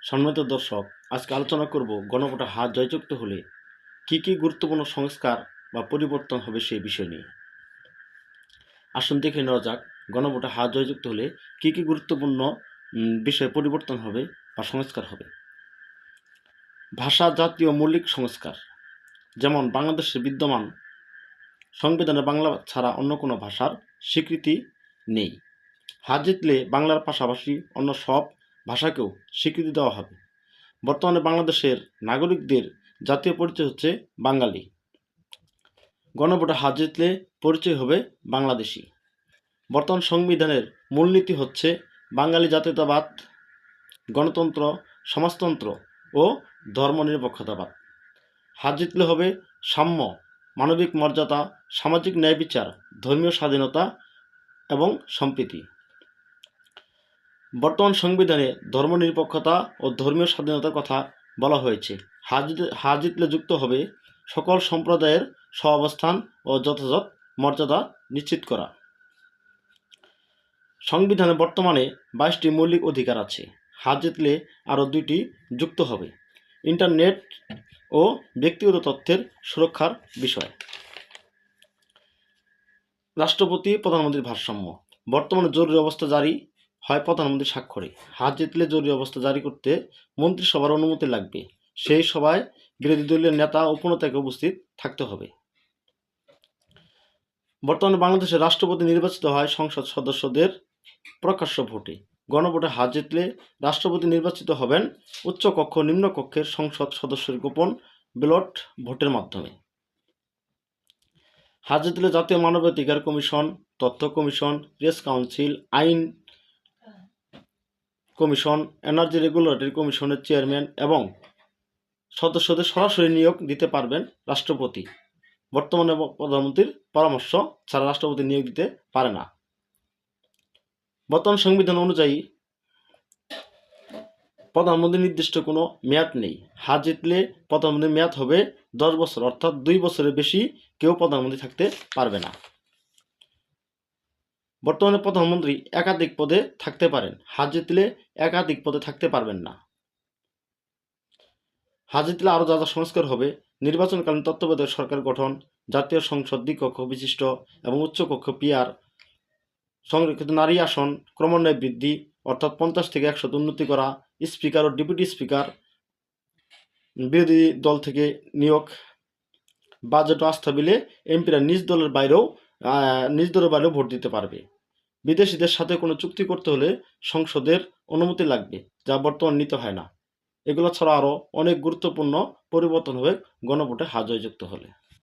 সম্মানিত দর্শক, আজকে আলোচনা করব গণভোটে হার জয়যুক্ত হলে কি গুরুত্বপূর্ণ সংস্কার বা পরিবর্তন হবে সেই বিষয় নিয়ে। আসুন দেখে নেওয়া যাক গণভোটে হার জয়যুক্ত হলে কি গুরুত্বপূর্ণ বিষয় পরিবর্তন হবে বা সংস্কার হবে। ভাষা জাতীয় মৌলিক সংস্কার, যেমন বাংলাদেশে বিদ্যমান সংবিধানে বাংলা ছাড়া অন্য কোনো ভাষার স্বীকৃতি নেই। হার জিতলে বাংলার পাশাপাশি অন্য সব ভাষাকেও স্বীকৃতি দেওয়া হবে। বর্তমানে বাংলাদেশের নাগরিকদের জাতীয় পরিচয় হচ্ছে বাঙালি। গণভোটে হার জিতলে পরিচয় হবে বাংলাদেশি। বর্তমান সংবিধানের মূলনীতি হচ্ছে বাঙালি জাতীয়তাবাদ, গণতন্ত্র, সমাজতন্ত্র ও ধর্মনিরপেক্ষতাবাদ। হার জিতলে হবে সাম্য, মানবিক মর্যাদা, সামাজিক ন্যায় বিচার, ধর্মীয় স্বাধীনতা এবং সম্প্রীতি। বর্তমান সংবিধানে ধর্মনিরপেক্ষতা ও ধর্মীয় স্বাধীনতার কথা বলা হয়েছে। হার জিতলে যুক্ত হবে সকল সম্প্রদায়ের সহাবস্থান ও যথাযথ মর্যাদা নিশ্চিত করা। সংবিধানে বর্তমানে 22টি মৌলিক অধিকার আছে। হার জিতলে আরও 2টি যুক্ত হবে। ইন্টারনেট ও ব্যক্তিগত তথ্যের সুরক্ষার বিষয়। রাষ্ট্রপতি প্রধানমন্ত্রীর ভারসাম্য, বর্তমানে জরুরি অবস্থা জারি হয় প্রধানমন্ত্রীর স্বাক্ষরে। হার জিতলে জরুরি অবস্থা জারি করতে মন্ত্রিসভার অনুমতি লাগবে। সেই সভায় বিরোধী দলীয় নেতা ও উপনেতাকে উপস্থিত থাকতে হবে। বর্তমানে বাংলাদেশের রাষ্ট্রপতি নির্বাচিত হয় সংসদ সদস্যদের প্রকাশ্য ভোটে। গণভোটে হার জিতলে রাষ্ট্রপতি নির্বাচিত হবেন উচ্চকক্ষ নিম্নকক্ষের সংসদ সদস্যের গোপন ব্যালট ভোটের মাধ্যমে। হার জিতলে জাতীয় মানবাধিকার কমিশন, তথ্য কমিশন, প্রেস কাউন্সিল, আইন কমিশন, এনার্জি রেগুলেটরি কমিশনের চেয়ারম্যান এবং সদস্যদের সরাসরি নিয়োগ দিতে পারবেন রাষ্ট্রপতি। বর্তমানে প্রধানমন্ত্রীর পরামর্শ ছাড়া রাষ্ট্রপতি নিয়োগ দিতে পারে না। বর্তমান সংবিধান অনুযায়ী প্রধানমন্ত্রীর নির্দিষ্ট কোনো মেয়াদ নেই। হার জিতলে প্রধানমন্ত্রীর মেয়াদ হবে 10 বছর, অর্থাৎ 2 বছরের বেশি কেউ প্রধানমন্ত্রী থাকতে পারবে না। বর্তমানে প্রধানমন্ত্রী একাধিক পদে থাকতে পারেন। হার জিতলে একাধিক পদে থাকতে পারবেন না। হার জিতলে আরও যা সংস্কার হবে: নির্বাচনকালীন তত্ত্বাবধায়ক সরকার গঠন, জাতীয় সংসদ দ্বিকক্ষ বিশিষ্ট এবং উচ্চকক্ষ পিআর, সংরক্ষিত নারী আসন ক্রমান্বয়ে বৃদ্ধি, অর্থাৎ 50 থেকে 100 উন্নতি করা, স্পিকার ও ডেপুটি স্পিকার বিরোধী দল থেকে নিয়োগ, বাজেট ও আস্থা বিলে এমপিরা নিজ দলের বাইরেও ভোট দিতে পারবে। বিদেশিদের সাথে কোনো চুক্তি করতে হলে সংসদের অনুমতি লাগবে, যা বর্তমানে নিতে হয় না। এগুলো ছাড়া আরও অনেক গুরুত্বপূর্ণ পরিবর্তন হবে গণভোটে হার জয়যুক্ত হলে।